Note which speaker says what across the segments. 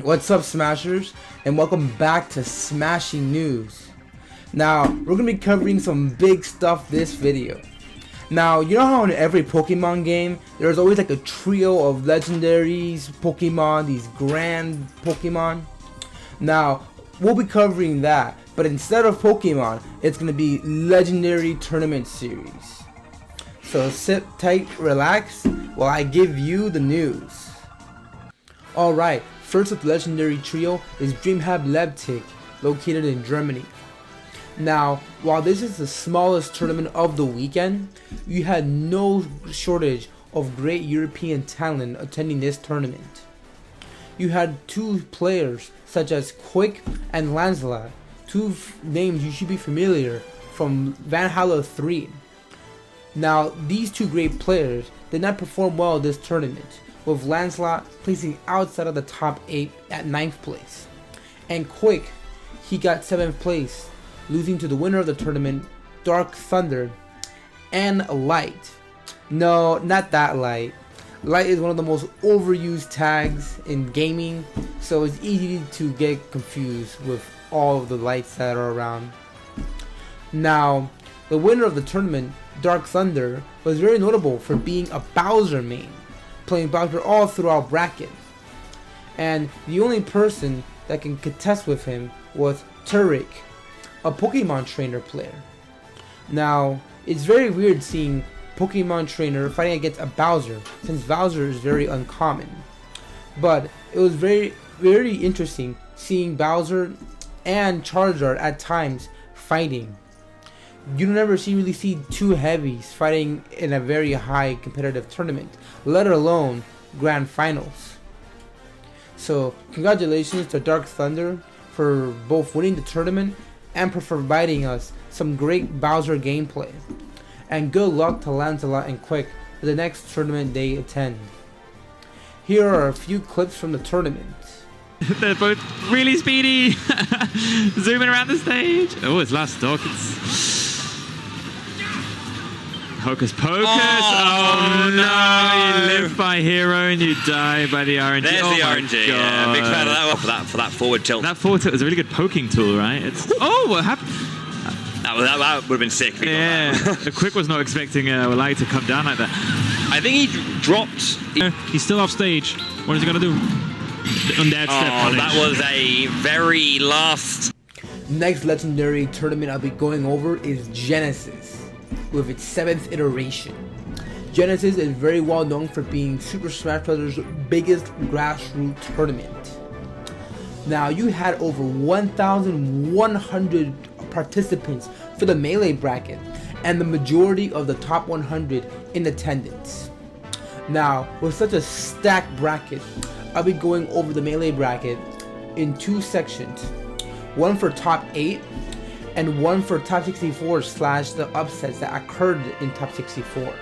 Speaker 1: What's up, Smashers, and welcome back to Smashing News. Now, we're going to be covering some big stuff this video. Now, you know how in every Pokemon game, there's always like a trio of legendaries, Pokemon, these grand Pokemon? Now, we'll be covering that, but instead of Pokemon, it's going to be Legendary Tournament Series. So sit tight, relax, while I give you the news. Alright, first of the legendary trio is Dreamhack Leipzig, located in Germany. Now, while this is the smallest tournament of the weekend, you had no shortage of great European talent attending this tournament. You had two players such as Quick and Lancelot, two names you should be familiar from Valhalla 3. Now, these two great players did not perform well this tournament, with Lancelot placing outside of the top 8 at 9th place. And Quick, he got 7th place, losing to the winner of the tournament, Dark Thunder, and Light. No, not that Light. Light is one of the most overused tags in gaming, so it's easy to get confused with all of the lights that are around. Now, the winner of the tournament, Dark Thunder, was very notable for being a Bowser main, playing Bowser all throughout bracket. And the only person that can contest with him was Turek, a Pokemon trainer player. Now, it's very weird seeing Pokemon trainer fighting against a Bowser, since Bowser is very uncommon. But it was very interesting seeing Bowser and Charizard at times fighting. You never really see two heavies fighting in a very high competitive tournament, let alone grand finals. So congratulations to Dark Thunder for both winning the tournament and for providing us some great Bowser gameplay. And good luck to Lancelot and Quick for the next tournament they attend. Here are a few clips from the tournament.
Speaker 2: They're both really speedy, zooming around the stage. Oh, it's last stock. Hocus Pocus! Oh no! You live by hero and you die by the RNG.
Speaker 3: There's the RNG. Yeah, big fan of that one for that forward tilt.
Speaker 2: That forward tilt is a really good poking tool, right? Oh, what happened?
Speaker 3: That would have been sick. If he got that.
Speaker 2: The Quick was not expecting Light to come down like that.
Speaker 3: I think he dropped.
Speaker 2: He's still off stage. What is he gonna do? Undead step punish.
Speaker 3: That was a very last.
Speaker 1: Next legendary tournament I'll be going over is Genesis, with its 7th iteration. Genesis is very well known for being Super Smash Bros.'s biggest grassroots tournament. Now, you had over 1,100 participants for the Melee bracket, and the majority of the top 100 in attendance. Now, with such a stacked bracket, I'll be going over the Melee bracket in two sections, one for top 8 and one for top 64 / the upsets that occurred in top 64.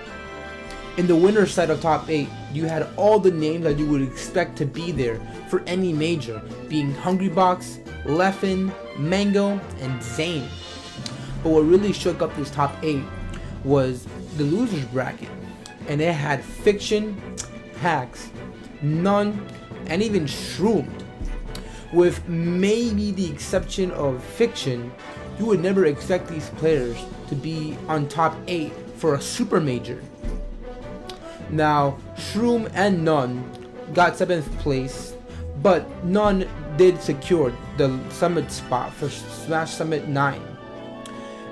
Speaker 1: In the winner's side of top 8, you had all the names that you would expect to be there for any major, being Hungrybox, Leffen, Mango, and Zane. But what really shook up this top 8 was the losers bracket, and it had Fiction, Hacks, None, and even Shroomed. With maybe the exception of Fiction, you would never expect these players to be on top 8 for a super major. Now, Shroom and None got 7th place, but None did secure the summit spot for Smash Summit 9.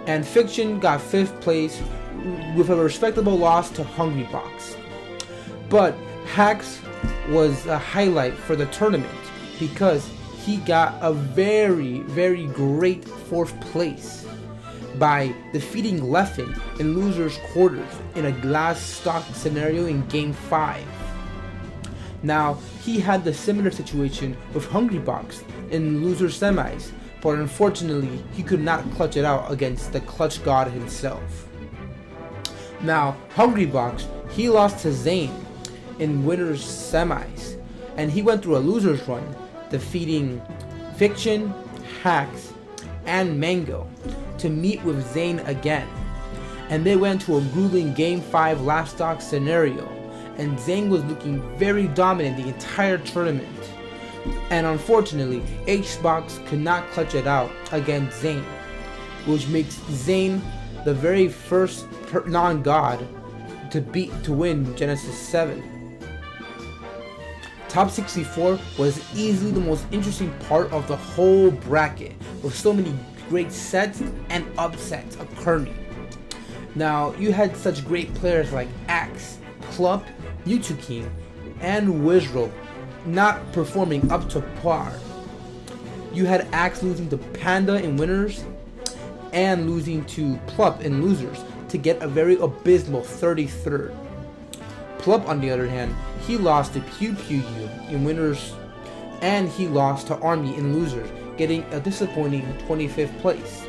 Speaker 1: And Fiction got 5th place with a respectable loss to Hungrybox. But Hacks was a highlight for the tournament because he got a very great 4th place by defeating Leffen in losers quarters in a glass stock scenario in game 5. Now, he had the similar situation with Hungrybox in loser semis, but unfortunately he could not clutch it out against the clutch god himself. Now, Hungrybox, he lost to Zane in winners semis, and he went through a losers run, defeating Fiction, Hacks, and Mango to meet with Zane again. And they went to a grueling game 5 last stock scenario, and Zane was looking very dominant the entire tournament, And unfortunately, Xbox could not clutch it out against Zane, which makes Zane the very first non-god to win Genesis 7. Top 64 was easily the most interesting part of the whole bracket, with so many great sets and upsets occurring. Now, you had such great players like Axe, Club, YouTube King, and Wizrobe not performing up to par. You had Axe losing to Panda in winners and losing to Plup in losers to get a very abysmal 33rd. Plup, on the other hand, he lost to Pew Pew U in winners and he lost to Army in losers, getting a disappointing 25th place.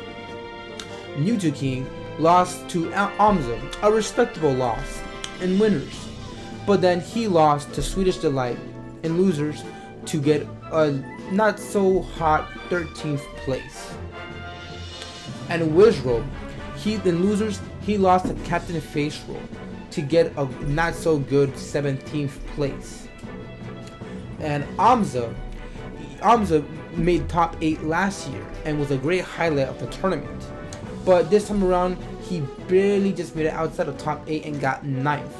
Speaker 1: Mewtwo King lost to Amza, a respectable loss in winners, but then he lost to Swedish Delight in losers to get a not so hot 13th place. And Wizrobe, in losers, he lost to Captain Face Roll to get a not so good 17th place. And Amza made top 8 last year and was a great highlight of the tournament. But this time around, he barely just made it outside of top 8 and got 9th,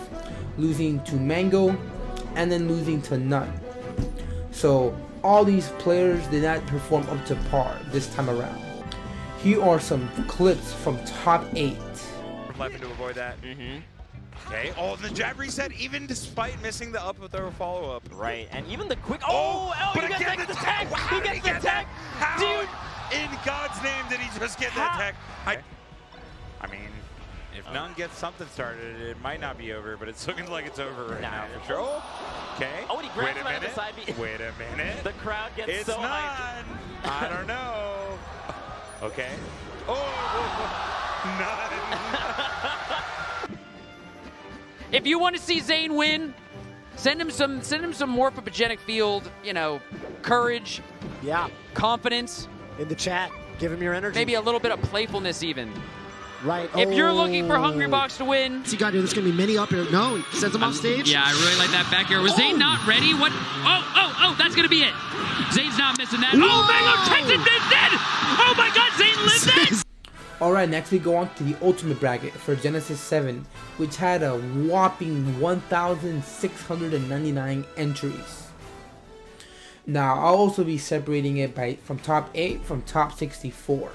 Speaker 1: losing to Mango and then losing to None. So all these players did not perform up to par this time around. Here are some clips from top 8.
Speaker 4: Left to avoid that. Okay. Oh, and the jab reset, even despite missing the up throw follow up.
Speaker 5: Right, and even the quick.
Speaker 4: But
Speaker 5: he
Speaker 4: again,
Speaker 5: gets
Speaker 4: the
Speaker 5: the
Speaker 4: tech.
Speaker 5: tech.
Speaker 4: How
Speaker 5: He
Speaker 4: did
Speaker 5: gets the tech.
Speaker 4: How
Speaker 5: Dude,
Speaker 4: in God's name did he just get that tech? I mean, if None gets something started, it might not be over, but it's looking like it's over right now for sure. Okay.
Speaker 5: Oh, and he grabs him out of the side B.
Speaker 4: Wait a minute.
Speaker 5: The crowd gets
Speaker 4: It's
Speaker 5: so
Speaker 4: None.
Speaker 5: hyped.
Speaker 4: I don't know. Okay. Oh, None.
Speaker 6: If you want to see Zane win, send him some morphopogenic field, courage, confidence,
Speaker 7: in the chat. Give him your energy.
Speaker 6: maybe a little bit of playfulness even.
Speaker 7: Right.
Speaker 6: If you're looking for Hungry Box to win,
Speaker 7: What's he got to do? There's going to be many up here. No, he sends him off stage.
Speaker 8: Yeah, I really like that back air. Was Zane not ready? What? Oh, that's going to be it. Zane's not missing that.
Speaker 7: Whoa!
Speaker 8: Oh, Mango takes it dead. Oh my God, Zane lived it.
Speaker 1: Alright, next we go on to the ultimate bracket for Genesis 7, which had a whopping 1,699 entries. Now, I'll also be separating it from top 8 from top 64.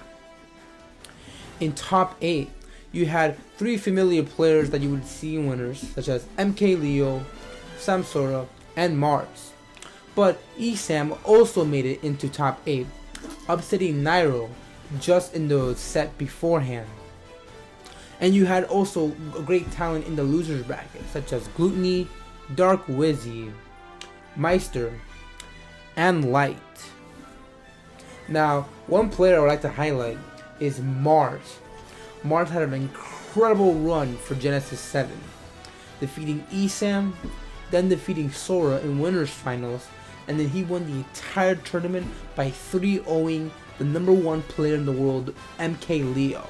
Speaker 1: In top 8, you had 3 familiar players that you would see in winners, such as MK Leo, Samsora, and Mars. But ESAM also made it into top 8, upsetting Nairo just in the set beforehand. And you had also great talent in the losers bracket, such as Gluttony, Dark Wizzy, Meister, and Light. Now, one player I would like to highlight is Mars. Mars had an incredible run for Genesis 7, defeating ESAM, then defeating Sora in winners finals, and then he won the entire tournament by 3-0ing the #1 player in the world, MK Leo.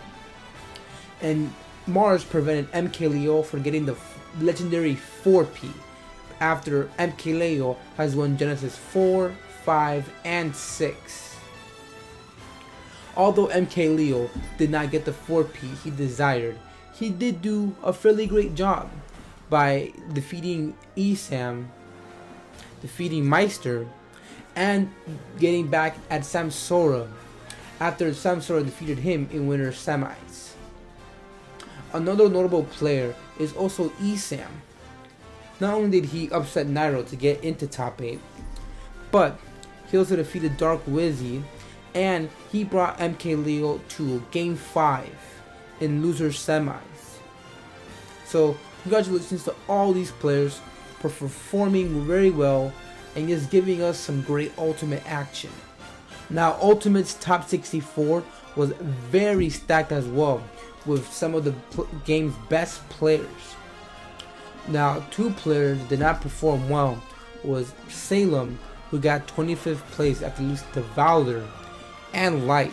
Speaker 1: And Mars prevented MK Leo from getting the legendary 4P after MK Leo has won Genesis 4, 5, and 6. Although MK Leo did not get the 4P he desired, he did do a fairly great job by defeating ESAM, defeating Meister, and getting back at Samsora after Samsora defeated him in winners semis. Another notable player is also ESAM. Not only did he upset Nairo to get into top 8, but he also defeated Dark Wizzy, and he brought MK Leo to game 5 in losers semis. So congratulations to all these players for performing very well and just giving us some great ultimate action. Now, Ultimate's top 64 was very stacked as well, with some of the game's best players. Now, 2 players did not perform well was Salem, who got 25th place after losing to Valder, and Light.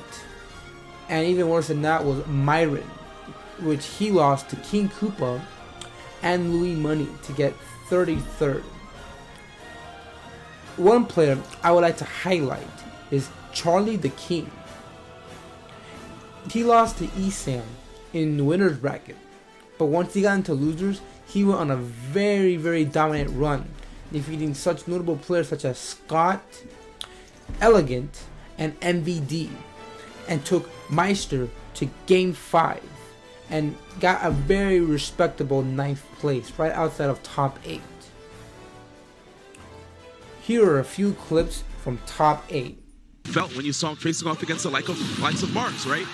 Speaker 1: And even worse than that was Myron, which he lost to King Koopa and Louis Money to get 33rd. one player I would like to highlight is Charlie the King. He lost to Esam in the winner's bracket, but once he got into losers, he went on a very, very dominant run, defeating such notable players such as Scott, Elegant, and MVD, and took Meister to Game 5 and got a very respectable 9th place, right outside of top 8. Here are a few clips from top 8.
Speaker 9: Felt when you saw him facing off against the likes of Marks, right?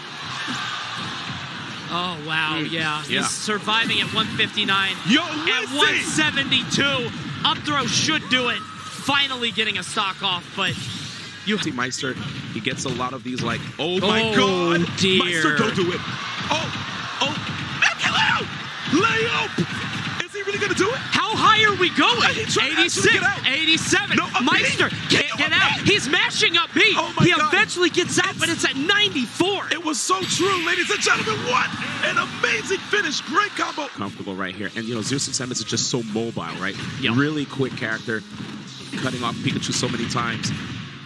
Speaker 8: Oh, wow, yeah. He's surviving at 159.
Speaker 9: Yo,
Speaker 8: at 172. Up throw should do it. Finally getting a stock off, but
Speaker 9: you see Meister, he gets a lot of these like, oh my god,
Speaker 8: dear.
Speaker 9: Meister, don't do it. Layup! Is he really gonna do it?
Speaker 8: How high are we going?
Speaker 9: 86,
Speaker 8: 87.
Speaker 9: No,
Speaker 8: Meister can't get out. He's mashing up B.
Speaker 9: Oh my
Speaker 8: he
Speaker 9: God.
Speaker 8: eventually gets out, but it's at 94.
Speaker 9: It was so true, ladies and gentlemen. What an amazing finish. Great combo. Comfortable right here. And, you know, Zeus and Samus is just so mobile, right?
Speaker 8: Yeah.
Speaker 9: Really quick character, cutting off Pikachu so many times.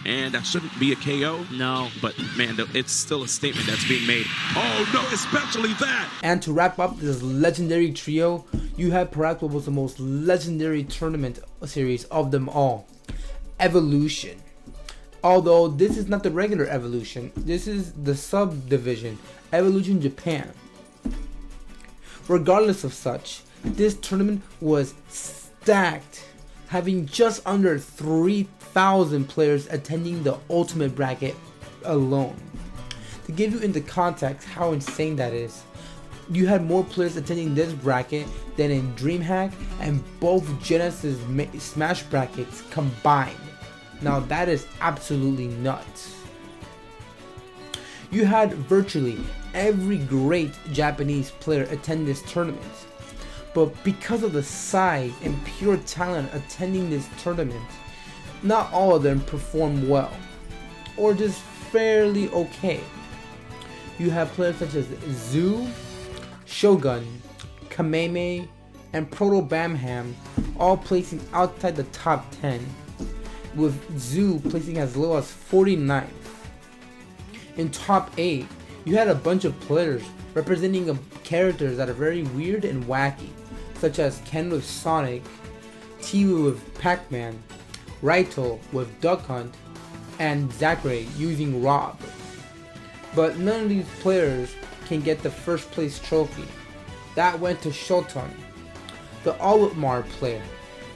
Speaker 9: And that shouldn't be a KO.
Speaker 8: No.
Speaker 9: But, man, it's still a statement that's being made. Oh, no, especially that.
Speaker 1: And to wrap up this legendary trio, you have perhaps what was the most legendary tournament series of them all, Evolution. Although this is not the regular Evolution, this is the subdivision, Evolution Japan. Regardless of such, this tournament was stacked, having just under 3,000 players attending the ultimate bracket alone. To give you into context how insane that is, you had more players attending this bracket than in Dreamhack and both Genesis Smash brackets combined. Now that is absolutely nuts. You had virtually every great Japanese player attend this tournament. But because of the size and pure talent attending this tournament, not all of them performed well, or just fairly okay. You have players such as Zoo, Shogun, Kameme, and Proto Bamham all placing outside the top 10, with Zoo placing as low as 49th. In top 8, you had a bunch of players representing characters that are very weird and wacky, such as Ken with Sonic, Tiwu with Pac-Man, Raito with Duck Hunt, and Zachary using Rob. But none of these players can get the first place trophy. That went to Shoton, the Olutmar player.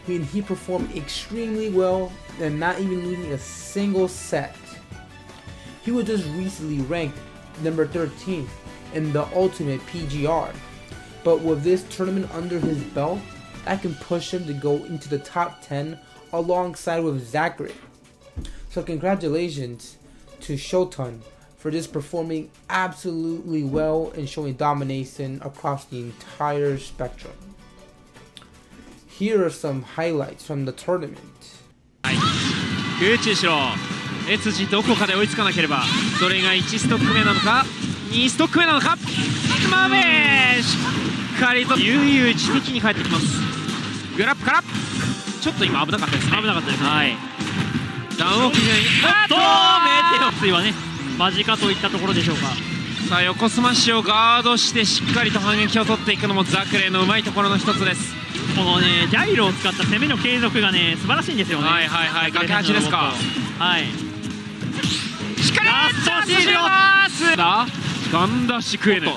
Speaker 1: I mean, he performed extremely well and not even losing a single set. He was just recently ranked number 13th in the Ultimate PGR. But with this tournament under his belt, that can push him to go into the top 10 alongside with Zachary. So congratulations to Shoton for just performing absolutely well and showing domination across the entire spectrum. Here are some highlights from the tournament.
Speaker 8: 空中しろ。H字どこかで追いつかなければ、それが1ストック目なのか、2ストック目なのか。マメーしっかりと悠々自適に帰ってきます。グラップから、ちょっと今危なかったですね。危なかったですね。はい。ダウンを基準に、あっとメテオついはね、間近といったところでしょうか。さあ横スマッシュをガードしてしっかりと反撃を取っていくのもザクレイのうまいところの一つです。このねジャイロを使った攻めの継続がね素晴らしいんですよね。はいはいはい。崖8ですか。はい。しっかりラストシールますだガンダッシュクエヌ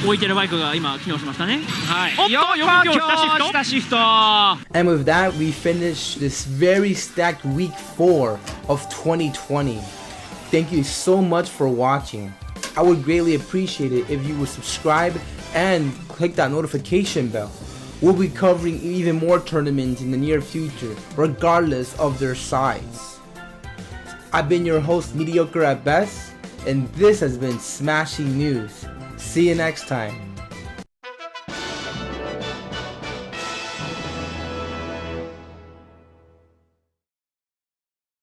Speaker 8: 置いてるバイクが今機能しましたね。はい。おっと横下シフト。
Speaker 1: And with that, we finish this very stacked week 4 of 2020. Thank you so much for watching. I would greatly appreciate it if you would subscribe and click that notification bell. We'll be covering even more tournaments in the near future, regardless of their size. I've been your host, Mediocre at Best, and this has been Smashing News. See you next time.